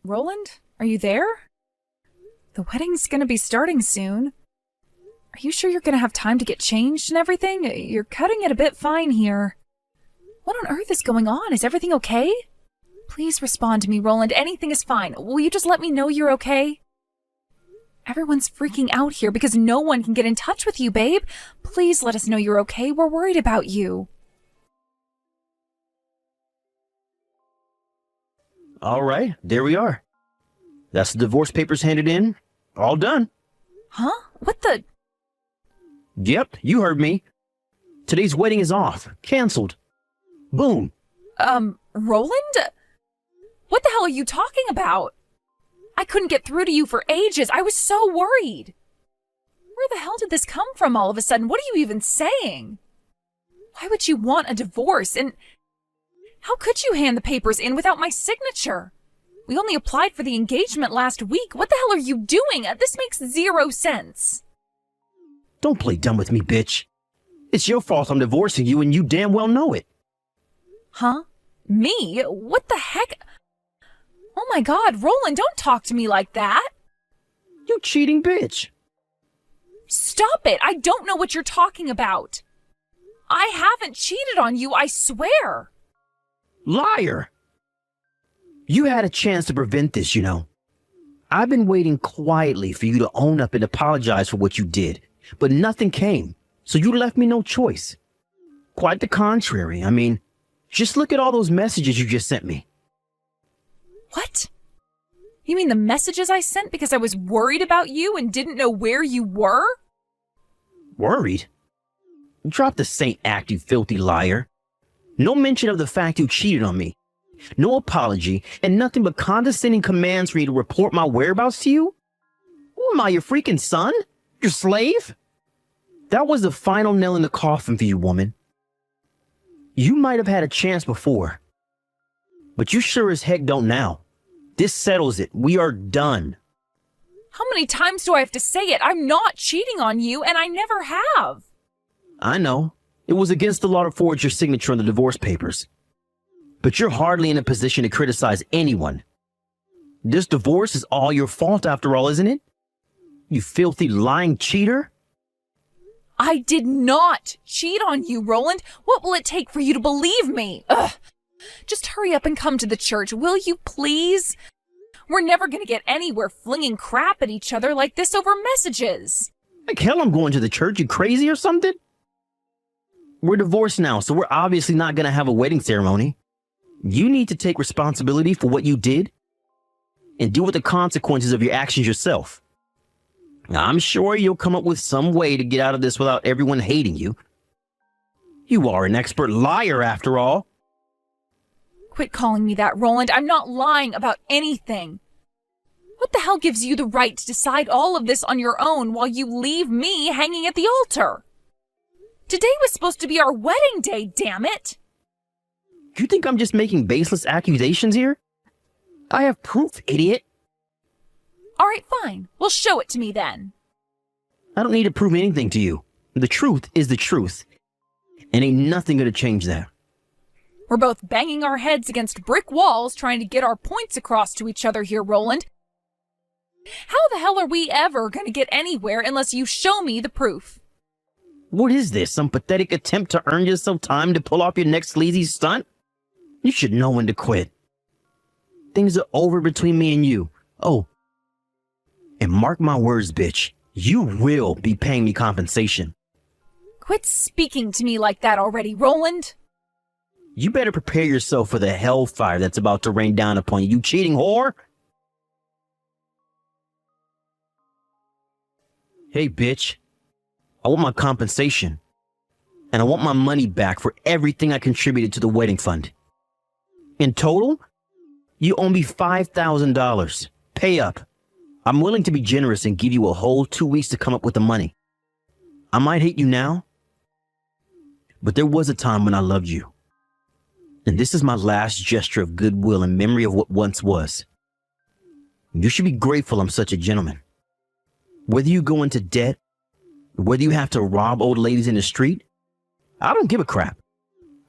Roland? Are you there? The wedding's gonna be starting soon. Are you sure you're gonna have time to get changed and everything? You're cutting it a bit fine here. What on earth is going on? Is everything okay? Please respond to me, Roland. Anything is fine. Will you just let me know you're okay? Everyone's freaking out here because no one can get in touch with you, babe. Please let us know you're okay. We're worried about you. All right, there we are. That's the divorce papers handed in. All done. Huh? What the? Yep, you heard me. Today's wedding is off. Canceled. Boom. Roland? What the hell are you talking about? I couldn't get through to you for ages. I was so worried. Where the hell did this come from all of a sudden? What are you even saying? Why would you want a divorce? And how could you hand the papers in without my signature? We only applied for the engagement last week. What the hell are you doing? This makes zero sense. Don't play dumb with me, bitch. It's your fault I'm divorcing you and you damn well know it. Huh? Me? What the heck? Oh my God, Roland, don't talk to me like that. You cheating bitch. Stop it. I don't know what you're talking about. I haven't cheated on you, I swear. Liar. You had a chance to prevent this, you know. I've been waiting quietly for you to own up and apologize for what you did, but nothing came, so you left me no choice. Quite the contrary. I mean, just look at all those messages you just sent me. What? You mean the messages I sent because I was worried about you and didn't know where you were? Worried? Drop the saint act, you filthy liar. No mention of the fact you cheated on me. No apology, and nothing but condescending commands for me to report my whereabouts to you? Who am I, your freaking son? Your slave? That was the final nail in the coffin for you, woman. You might have had a chance before, but you sure as heck don't now. This settles it. We are done. How many times do I have to say it? I'm not cheating on you, and I never have. I know. It was against the law to forge your signature on the divorce papers. But you're hardly in a position to criticize anyone. This divorce is all your fault after all, isn't it? You filthy, lying cheater. I did not cheat on you, Roland. What will it take for you to believe me? Ugh. Just hurry up and come to the church, will you please? We're never gonna get anywhere flinging crap at each other like this over messages. Like hell I'm going to the church, you crazy or something? We're divorced now, so we're obviously not gonna have a wedding ceremony. You need to take responsibility for what you did and deal with the consequences of your actions yourself. I'm sure you'll come up with some way to get out of this without everyone hating you. You are an expert liar after all. Quit calling me that, Roland. I'm not lying about anything. What the hell gives you the right to decide all of this on your own while you leave me hanging at the altar? Today was supposed to be our wedding day, damn it! You think I'm just making baseless accusations here? I have proof, idiot. All right, fine. Well, show it to me then. I don't need to prove anything to you. The truth is the truth, and ain't nothing gonna change that. We're both banging our heads against brick walls trying to get our points across to each other here, Roland. How the hell are we ever gonna get anywhere unless you show me the proof? What is this, some pathetic attempt to earn yourself time to pull off your next sleazy stunt? You should know when to quit. Things are over between me and you. Oh, and mark my words, bitch, you will be paying me compensation. Quit speaking to me like that already, Roland. You better prepare yourself for the hellfire that's about to rain down upon you, you cheating whore! Hey, bitch. I want my compensation. And I want my money back for everything I contributed to the wedding fund. In total, you owe me $5,000. Pay up. I'm willing to be generous and give you a whole 2 weeks to come up with the money. I might hate you now, but there was a time when I loved you. And this is my last gesture of goodwill in memory of what once was. You should be grateful I'm such a gentleman. Whether you go into debt, whether you have to rob old ladies in the street, I don't give a crap.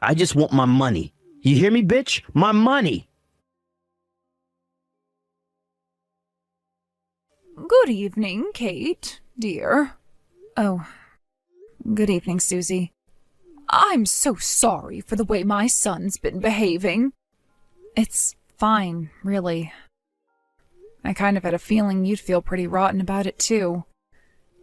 I just want my money. You hear me, bitch? My money! Good evening, Kate, dear. Oh, good evening, Susie. I'm so sorry for the way my son's been behaving. It's fine, really. I kind of had a feeling you'd feel pretty rotten about it, too.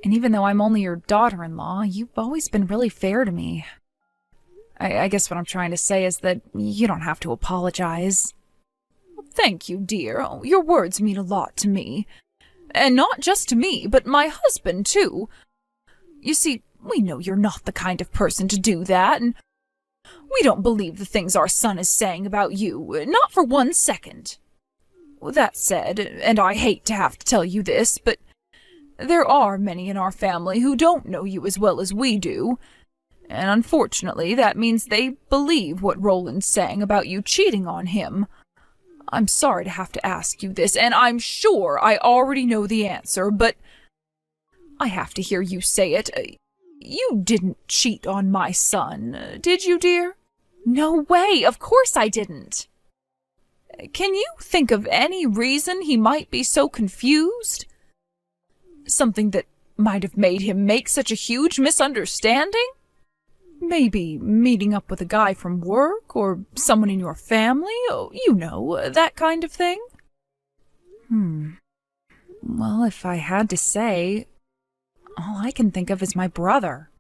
And even though I'm only your daughter-in-law, you've always been really fair to me. I guess what I'm trying to say is that you don't have to apologize. Thank you, dear. Oh, your words mean a lot to me. And not just to me, but my husband, too. You see, we know you're not the kind of person to do that, and we don't believe the things our son is saying about you, not for 1 second. That said, and I hate to have to tell you this, but there are many in our family who don't know you as well as we do, and unfortunately that means they believe what Roland's saying about you cheating on him. I'm sorry to have to ask you this, and I'm sure I already know the answer, but I have to hear you say it. You didn't cheat on my son, did you, dear? No way, of course I didn't. Can you think of any reason he might be so confused? Something that might have made him make such a huge misunderstanding? Maybe meeting up with a guy from work or someone in your family, you know, that kind of thing? Well, if I had to say, all I can think of is my brother.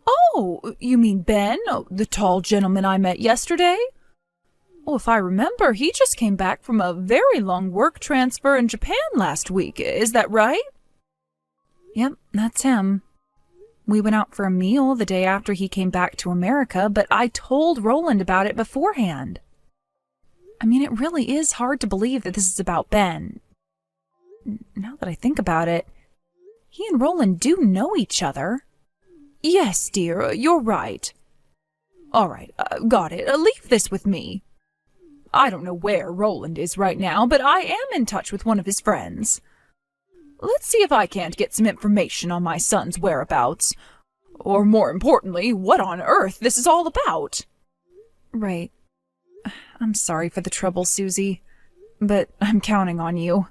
Oh, you mean Ben, the tall gentleman I met yesterday? Well, if I remember, he just came back from a very long work transfer in Japan last week. Is that right? Yep, that's him. We went out for a meal the day after he came back to America, but I told Roland about it beforehand. I mean, it really is hard to believe that this is about Ben. Now that I think about it, he and Roland do know each other. Yes, dear, you're right. All right, got it. Leave this with me. I don't know where Roland is right now, but I am in touch with one of his friends. Let's see if I can't get some information on my son's whereabouts. Or more importantly, what on earth this is all about. Right. I'm sorry for the trouble, Susie, but I'm counting on you.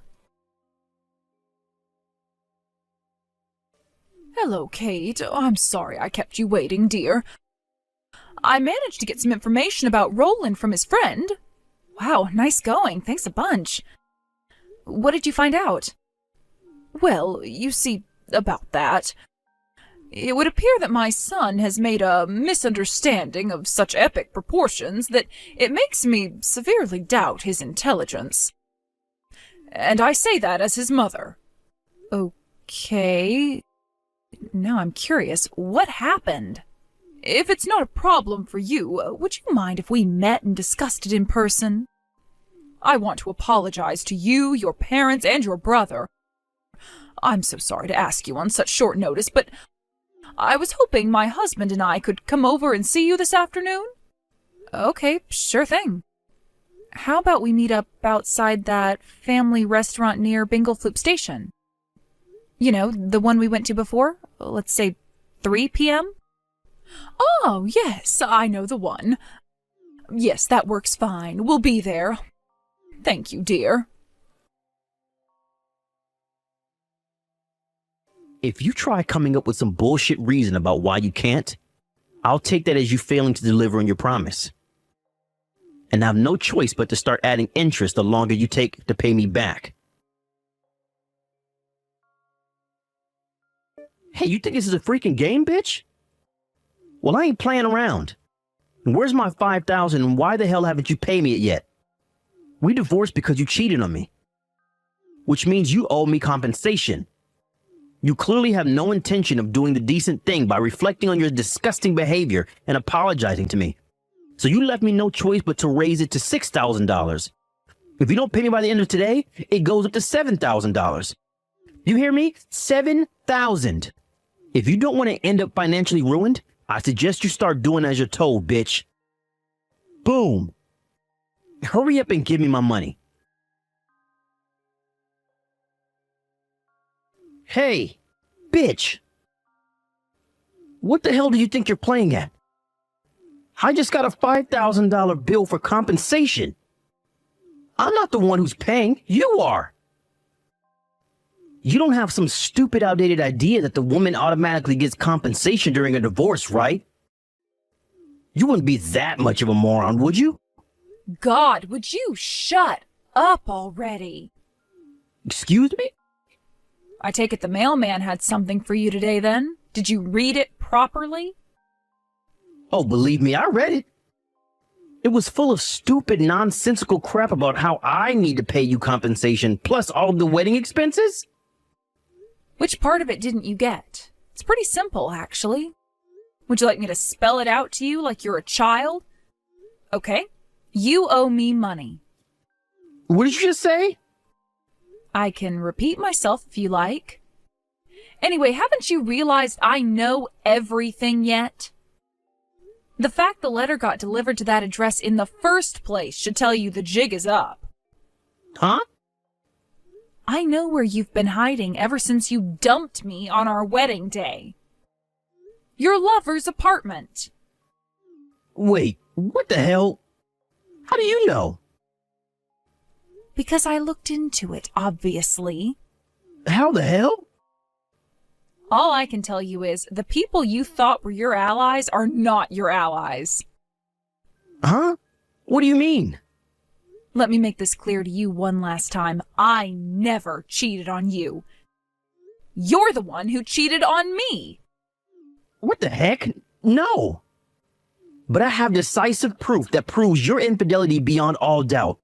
Hello, Kate. I'm sorry I kept you waiting, dear. I managed to get some information about Roland from his friend. Wow, nice going. Thanks a bunch. What did you find out? Well, you see, about that. It would appear that my son has made a misunderstanding of such epic proportions that it makes me severely doubt his intelligence. And I say that as his mother. Okay. Now I'm curious, what happened? If it's not a problem for you, would you mind if we met and discussed it in person? I want to apologize to you, your parents, and your brother. I'm so sorry to ask you on such short notice, but I was hoping my husband and I could come over and see you this afternoon. Okay, sure thing. How about we meet up outside that family restaurant near Binglefloop Station? You know, the one we went to before? Let's say 3 p.m.? Oh, yes, I know the one. Yes, that works fine. We'll be there. Thank you, dear. If you try coming up with some bullshit reason about why you can't, I'll take that as you failing to deliver on your promise. And I have no choice but to start adding interest the longer you take to pay me back. Hey, you think this is a freaking game, bitch? Well, I ain't playing around. Where's my $5,000 and why the hell haven't you paid me it yet? We divorced because you cheated on me. Which means you owe me compensation. You clearly have no intention of doing the decent thing by reflecting on your disgusting behavior and apologizing to me. So you left me no choice but to raise it to $6,000. If you don't pay me by the end of today, it goes up to $7,000. You hear me? $7,000. If you don't want to end up financially ruined, I suggest you start doing as you're told, bitch. Boom. Hurry up and give me my money. Hey, bitch. What the hell do you think you're playing at? I just got a $5,000 bill for compensation. I'm not the one who's paying. You are. You don't have some stupid outdated idea that the woman automatically gets compensation during a divorce, right? You wouldn't be that much of a moron, would you? God, would you shut up already? Excuse me? I take it the mailman had something for you today then? Did you read it properly? Oh, believe me, I read it. It was full of stupid, nonsensical crap about how I need to pay you compensation, plus all of the wedding expenses. Which part of it didn't you get? It's pretty simple, actually. Would you like me to spell it out to you like you're a child? Okay, you owe me money. What did you just say? I can repeat myself if you like. Anyway, haven't you realized I know everything yet? The fact the letter got delivered to that address in the first place should tell you the jig is up. Huh? I know where you've been hiding ever since you dumped me on our wedding day. Your lover's apartment. Wait, what the hell? How do you know? Because I looked into it, obviously. How the hell? All I can tell you is the people you thought were your allies are not your allies. Huh? What do you mean? Let me make this clear to you one last time. I never cheated on you. You're the one who cheated on me. What the heck? No. But I have decisive proof that proves your infidelity beyond all doubt.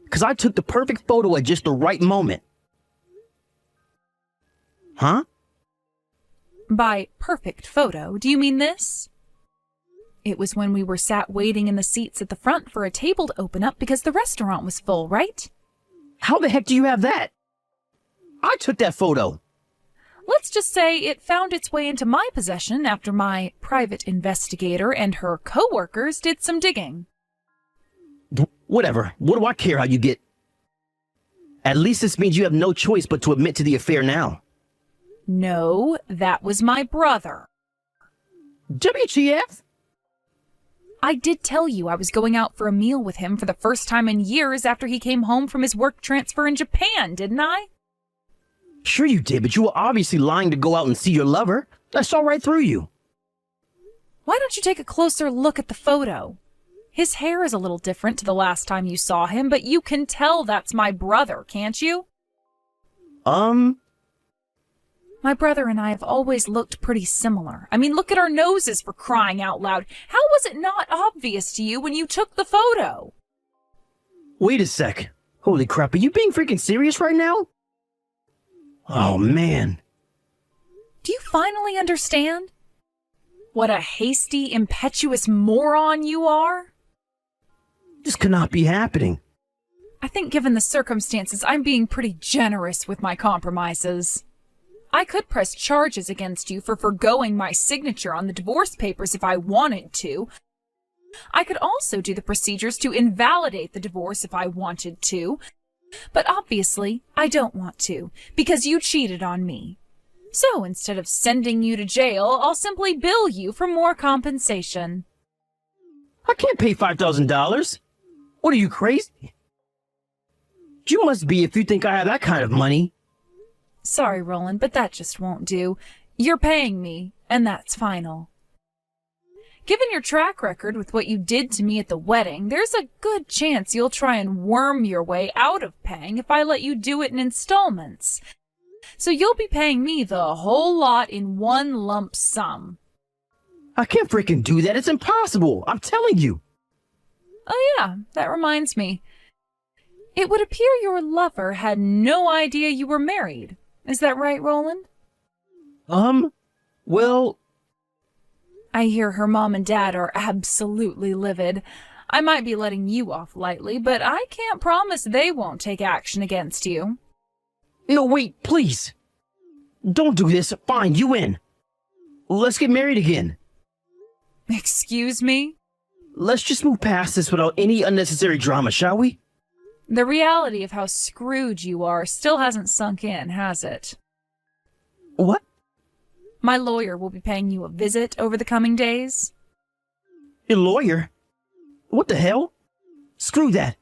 Because I took the perfect photo at just the right moment. Huh? By perfect photo, do you mean this? It was when we were sat waiting in the seats at the front for a table to open up because the restaurant was full, right? How the heck do you have that? I took that photo. Let's just say it found its way into my possession after my private investigator and her co-workers did some digging. Whatever. What do I care how you get? At least this means you have no choice but to admit to the affair now. No, that was my brother. WTF? I did tell you I was going out for a meal with him for the first time in years after he came home from his work transfer in Japan, didn't I? Sure you did, but you were obviously lying to go out and see your lover. I saw right through you. Why don't you take a closer look at the photo? His hair is a little different to the last time you saw him, but you can tell that's my brother, can't you? My brother and I have always looked pretty similar. I mean, look at our noses, for crying out loud. How was it not obvious to you when you took the photo? Wait a sec. Holy crap, are you being freaking serious right now? Oh, man. Do you finally understand? What a hasty, impetuous moron you are? This cannot be happening. I think given the circumstances, I'm being pretty generous with my compromises. I could press charges against you for forgoing my signature on the divorce papers if I wanted to. I could also do the procedures to invalidate the divorce if I wanted to. But obviously, I don't want to, because you cheated on me. So instead of sending you to jail, I'll simply bill you for more compensation. I can't pay $5,000. What are you, crazy? You must be if you think I have that kind of money. Sorry, Roland, but that just won't do. You're paying me, and that's final. Given your track record with what you did to me at the wedding, there's a good chance you'll try and worm your way out of paying if I let you do it in installments. So you'll be paying me the whole lot in one lump sum. I can't freaking do that. It's impossible. I'm telling you. Oh yeah, that reminds me. It would appear your lover had no idea you were married. Is that right, Roland? Well... I hear her mom and dad are absolutely livid. I might be letting you off lightly, but I can't promise they won't take action against you. No, wait, please. Don't do this. Fine, you win. Let's get married again. Excuse me? Let's just move past this without any unnecessary drama, shall we? The reality of how screwed you are still hasn't sunk in, has it? What? My lawyer will be paying you a visit over the coming days. Your lawyer? What the hell? Screw that.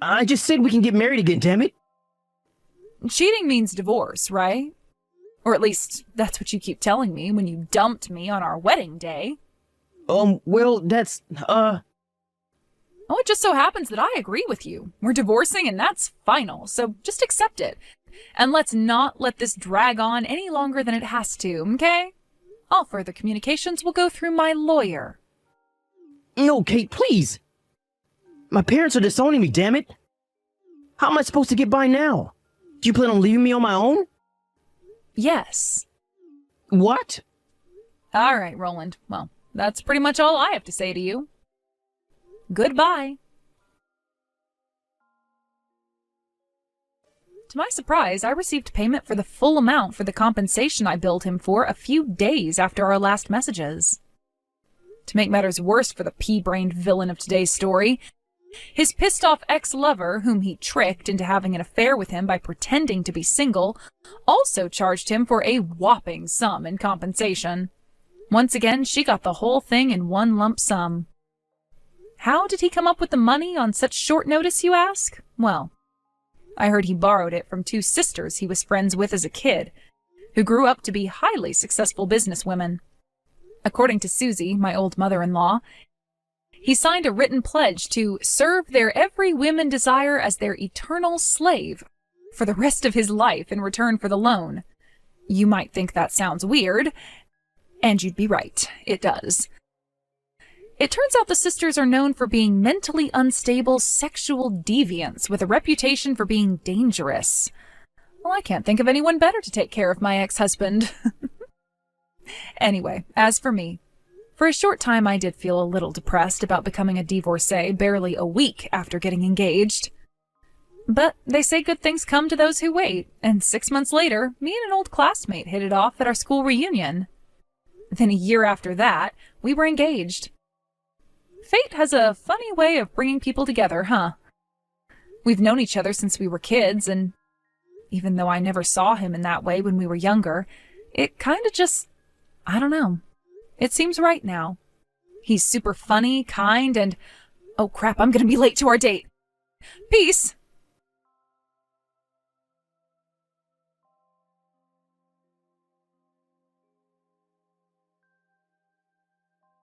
I just said we can get married again, damn it. Cheating means divorce, right? Or at least, that's what you keep telling me when you dumped me on our wedding day. Well, that's, Oh, it just so happens that I agree with you. We're divorcing and that's final, so just accept it. And let's not let this drag on any longer than it has to, okay? All further communications will go through my lawyer. No, Kate, please. My parents are disowning me, damn it. How am I supposed to get by now? Do you plan on leaving me on my own? Yes. What? All right, Roland. Well, that's pretty much all I have to say to you. Goodbye. To my surprise, I received payment for the full amount for the compensation I billed him for a few days after our last messages. To make matters worse for the pea-brained villain of today's story, his pissed-off ex-lover, whom he tricked into having an affair with him by pretending to be single, also charged him for a whopping sum in compensation. Once again, she got the whole thing in one lump sum. How did he come up with the money on such short notice, you ask? Well, I heard he borrowed it from two sisters he was friends with as a kid, who grew up to be highly successful businesswomen. According to Susie, my old mother-in-law, he signed a written pledge to serve their every whim and desire as their eternal slave for the rest of his life in return for the loan. You might think that sounds weird, and you'd be right, it does. It turns out the sisters are known for being mentally unstable sexual deviants with a reputation for being dangerous. Well, I can't think of anyone better to take care of my ex-husband. Anyway, as for me, for a short time I did feel a little depressed about becoming a divorcee barely a week after getting engaged. But they say good things come to those who wait, and 6 months later, me and an old classmate hit it off at our school reunion. Then a year after that, we were engaged. Fate has a funny way of bringing people together, huh? We've known each other since we were kids, and even though I never saw him in that way when we were younger, it kind of just, I don't know. It seems right now. He's super funny, kind, and... Oh crap, I'm gonna be late to our date. Peace!